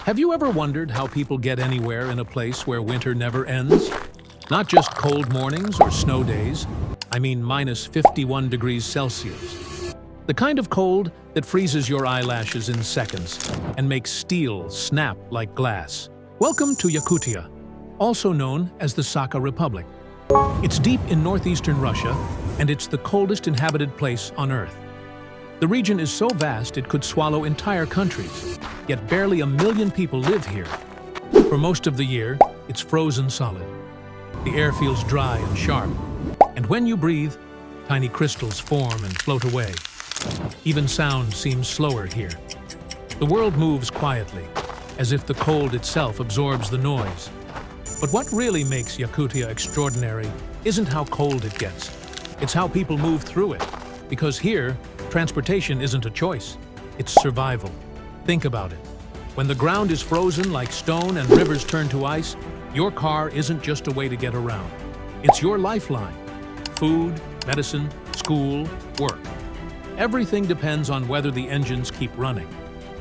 Have you ever wondered how people get anywhere in a place where winter never ends? Not just cold mornings or snow days, I mean minus 51 degrees Celsius. The kind of cold that freezes your eyelashes in seconds and makes steel snap like glass. Welcome to Yakutia, also known as the Sakha Republic. It's deep in northeastern Russia, and it's the coldest inhabited place on Earth. The region is so vast it could swallow entire countries, yet barely 1 million people live here. For most of the year, it's frozen solid. The air feels dry and sharp, and when you breathe, tiny crystals form and float away. Even sound seems slower here. The world moves quietly, as if the cold itself absorbs the noise. But what really makes Yakutia extraordinary isn't how cold it gets. It's how people move through it. Because here, transportation isn't a choice, it's survival. Think about it. When the ground is frozen like stone and rivers turn to ice, your car isn't just a way to get around. It's your lifeline. Food, medicine, school, work. Everything depends on whether the engines keep running.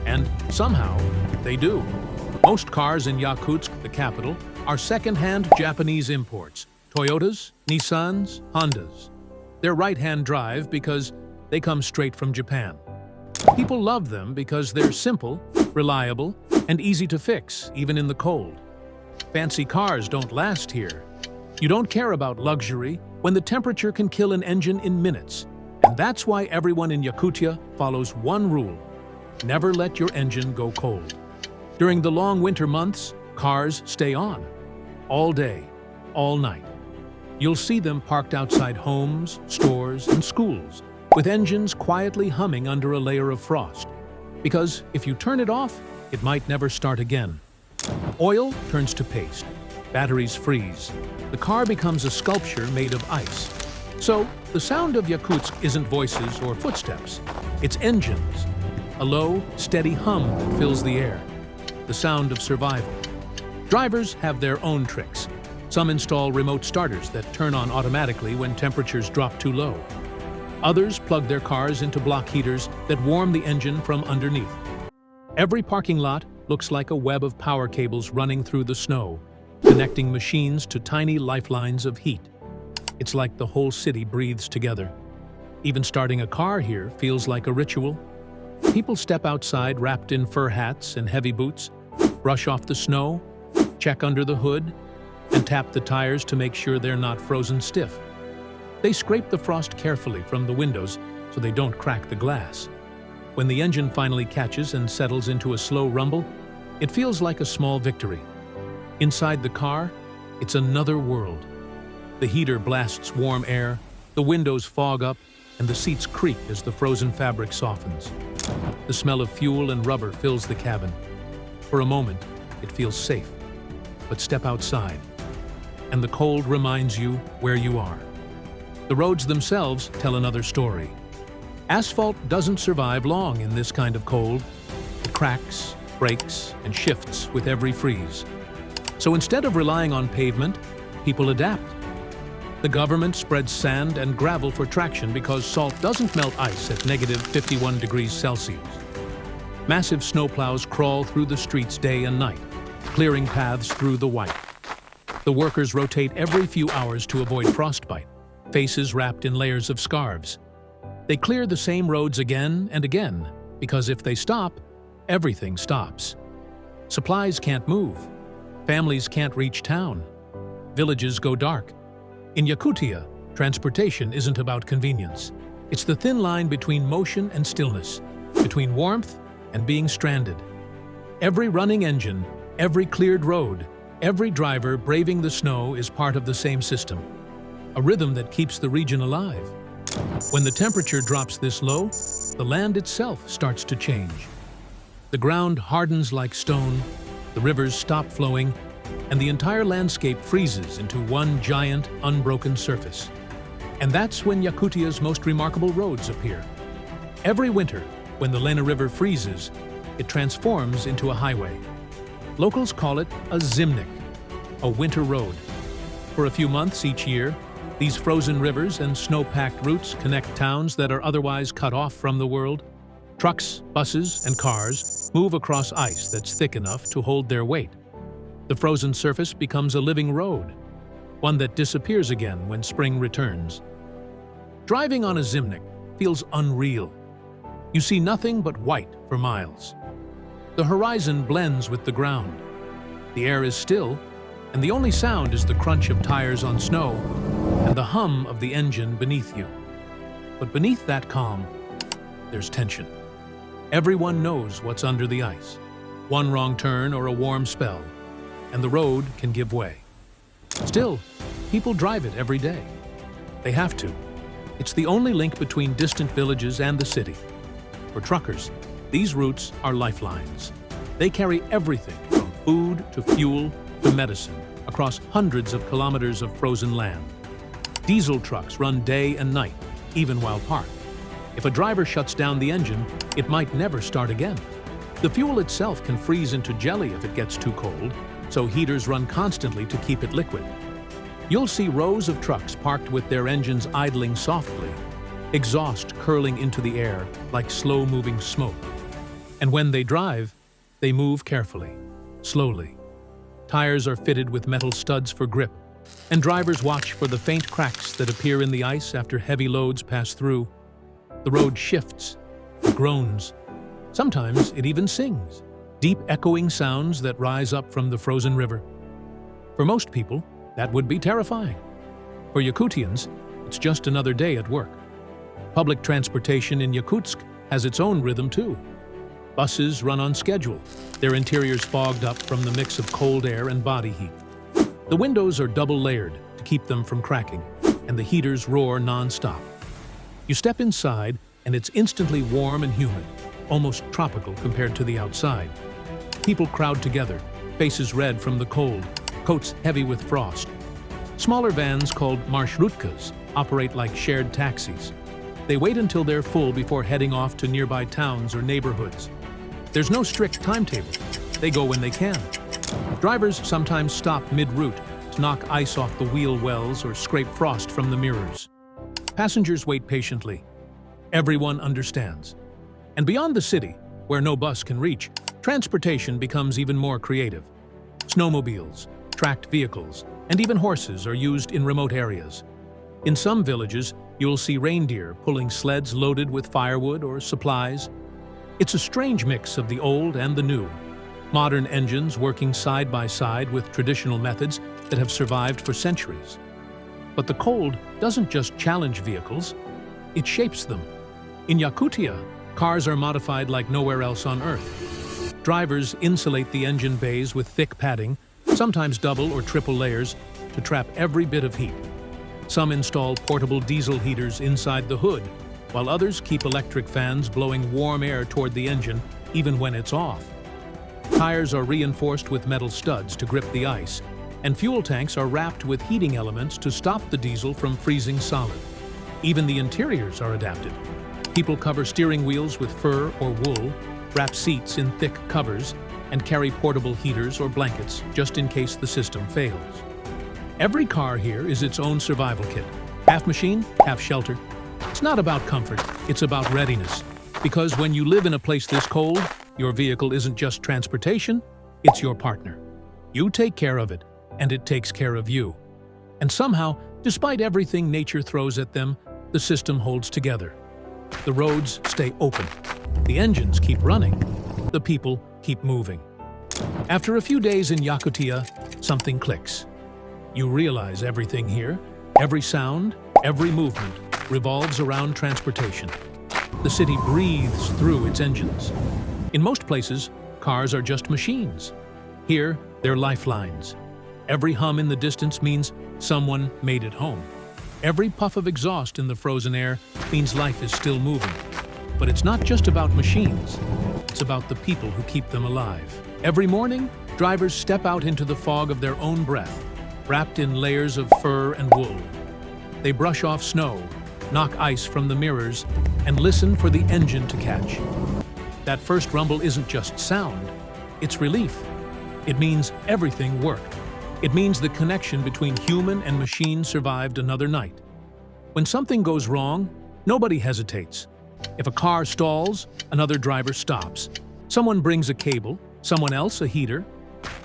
And somehow, they do. Most cars in Yakutsk, the capital, are second-hand Japanese imports. Toyotas, Nissans, Hondas. They're right-hand drive because they come straight from Japan. People love them because they're simple, reliable, and easy to fix, even in the cold. Fancy cars don't last here. You don't care about luxury when the temperature can kill an engine in minutes. And that's why everyone in Yakutia follows one rule: never let your engine go cold. During the long winter months, cars stay on. All day, all night. You'll see them parked outside homes, stores, and schools, with engines quietly humming under a layer of frost. Because if you turn it off, it might never start again. Oil turns to paste. Batteries freeze. The car becomes a sculpture made of ice. So, the sound of Yakutsk isn't voices or footsteps. It's engines. A low, steady hum that fills the air. The sound of survival. Drivers have their own tricks. Some install remote starters that turn on automatically when temperatures drop too low. Others plug their cars into block heaters that warm the engine from underneath. Every parking lot looks like a web of power cables running through the snow, connecting machines to tiny lifelines of heat. It's like the whole city breathes together. Even starting a car here feels like a ritual. People step outside wrapped in fur hats and heavy boots, brush off the snow, check under the hood, and tap the tires to make sure they're not frozen stiff. They scrape the frost carefully from the windows so they don't crack the glass. When the engine finally catches and settles into a slow rumble, it feels like a small victory. Inside the car, it's another world. The heater blasts warm air, the windows fog up, and the seats creak as the frozen fabric softens. The smell of fuel and rubber fills the cabin. For a moment, it feels safe. But step outside, and the cold reminds you where you are. The roads themselves tell another story. Asphalt doesn't survive long in this kind of cold. It cracks, breaks, and shifts with every freeze. So instead of relying on pavement, people adapt. The government spreads sand and gravel for traction because salt doesn't melt ice at negative 51 degrees Celsius. Massive snowplows crawl through the streets day and night, clearing paths through the white. The workers rotate every few hours to avoid frostbite, faces wrapped in layers of scarves. They clear the same roads again and again, because if they stop, everything stops. Supplies can't move. Families can't reach town. Villages go dark. In Yakutia, transportation isn't about convenience. It's the thin line between motion and stillness, between warmth and being stranded. Every running engine, every cleared road, every driver braving the snow is part of the same system, a rhythm that keeps the region alive. When the temperature drops this low, the land itself starts to change. The ground hardens like stone, the rivers stop flowing, and the entire landscape freezes into one giant, unbroken surface. And that's when Yakutia's most remarkable roads appear. Every winter, when the Lena River freezes, it transforms into a highway. Locals call it a zimnik, a winter road. For a few months each year, these frozen rivers and snow-packed routes connect towns that are otherwise cut off from the world. Trucks, buses, and cars move across ice that's thick enough to hold their weight. The frozen surface becomes a living road, one that disappears again when spring returns. Driving on a zimnik feels unreal. You see nothing but white for miles. The horizon blends with the ground. The air is still, and the only sound is the crunch of tires on snow and the hum of the engine beneath you. But beneath that calm, there's tension. Everyone knows what's under the ice. One wrong turn or a warm spell, and the road can give way. Still, people drive it every day. They have to. It's the only link between distant villages and the city. For truckers, these routes are lifelines. They carry everything from food to fuel to medicine across hundreds of kilometers of frozen land. Diesel trucks run day and night, even while parked. If a driver shuts down the engine, it might never start again. The fuel itself can freeze into jelly if it gets too cold, so heaters run constantly to keep it liquid. You'll see rows of trucks parked with their engines idling softly, exhaust curling into the air like slow-moving smoke. And when they drive, they move carefully, slowly. Tires are fitted with metal studs for grip, and drivers watch for the faint cracks that appear in the ice after heavy loads pass through. The road shifts, it groans. Sometimes it even sings, deep echoing sounds that rise up from the frozen river. For most people, that would be terrifying. For Yakutians, it's just another day at work. Public transportation in Yakutsk has its own rhythm too. Buses run on schedule, their interiors fogged up from the mix of cold air and body heat. The windows are double-layered to keep them from cracking, and the heaters roar non-stop. You step inside, and it's instantly warm and humid, almost tropical compared to the outside. People crowd together, faces red from the cold, coats heavy with frost. Smaller vans called marshrutkas operate like shared taxis. They wait until they're full before heading off to nearby towns or neighborhoods. There's no strict timetable. They go when they can. Drivers sometimes stop mid-route to knock ice off the wheel wells or scrape frost from the mirrors. Passengers wait patiently. Everyone understands. And beyond the city, where no bus can reach, transportation becomes even more creative. Snowmobiles, tracked vehicles, and even horses are used in remote areas. In some villages, you'll see reindeer pulling sleds loaded with firewood or supplies. It's a strange mix of the old and the new. Modern engines working side by side with traditional methods that have survived for centuries. But the cold doesn't just challenge vehicles, it shapes them. In Yakutia, cars are modified like nowhere else on Earth. Drivers insulate the engine bays with thick padding, sometimes double or triple layers, to trap every bit of heat. Some install portable diesel heaters inside the hood, while others keep electric fans blowing warm air toward the engine even when it's off. Tires are reinforced with metal studs to grip the ice, and fuel tanks are wrapped with heating elements to stop the diesel from freezing solid. Even the interiors are adapted. People cover steering wheels with fur or wool, wrap seats in thick covers, and carry portable heaters or blankets just in case the system fails. Every car here is its own survival kit. Half machine, half shelter. It's not about comfort, it's about readiness. Because when you live in a place this cold, your vehicle isn't just transportation, it's your partner. You take care of it, and it takes care of you. And somehow, despite everything nature throws at them, the system holds together. The roads stay open. The engines keep running. The people keep moving. After a few days in Yakutia, something clicks. You realize everything here, every sound, every movement, revolves around transportation. The city breathes through its engines. In most places, cars are just machines. Here, they're lifelines. Every hum in the distance means someone made it home. Every puff of exhaust in the frozen air means life is still moving. But it's not just about machines. It's about the people who keep them alive. Every morning, drivers step out into the fog of their own breath, wrapped in layers of fur and wool. They brush off snow, knock ice from the mirrors, and listen for the engine to catch. That first rumble isn't just sound, it's relief. It means everything worked. It means the connection between human and machine survived another night. When something goes wrong, nobody hesitates. If a car stalls, another driver stops. Someone brings a cable, someone else a heater.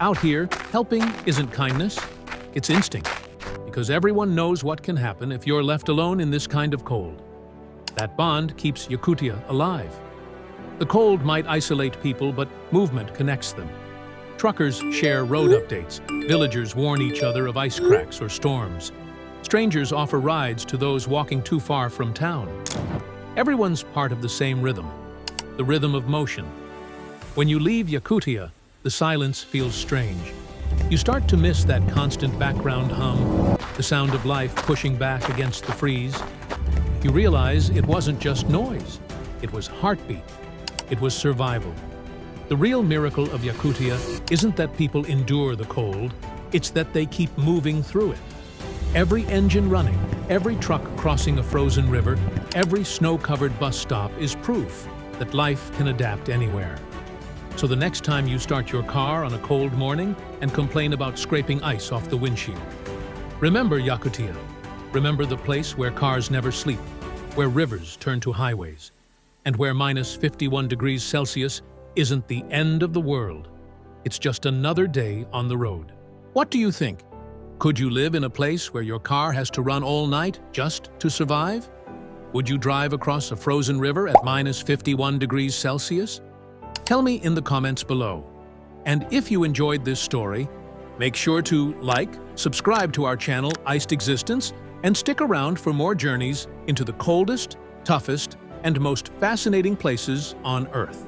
Out here, helping isn't kindness, it's instinct. Because everyone knows what can happen if you're left alone in this kind of cold. That bond keeps Yakutia alive. The cold might isolate people, but movement connects them. Truckers share road updates. Villagers warn each other of ice cracks or storms. Strangers offer rides to those walking too far from town. Everyone's part of the same rhythm, the rhythm of motion. When you leave Yakutia, the silence feels strange. You start to miss that constant background hum, the sound of life pushing back against the freeze. You realize it wasn't just noise, it was heartbeat, it was survival. The real miracle of Yakutia isn't that people endure the cold, it's that they keep moving through it. Every engine running, every truck crossing a frozen river, every snow-covered bus stop is proof that life can adapt anywhere. So the next time you start your car on a cold morning and complain about scraping ice off the windshield, remember Yakutia. Remember the place where cars never sleep, where rivers turn to highways, and where minus 51 degrees Celsius isn't the end of the world. It's just another day on the road. What do you think? Could you live in a place where your car has to run all night just to survive? Would you drive across a frozen river at minus 51 degrees Celsius? Tell me in the comments below. And if you enjoyed this story, make sure to like, subscribe to our channel, Iced Existence, and stick around for more journeys into the coldest, toughest, and most fascinating places on Earth.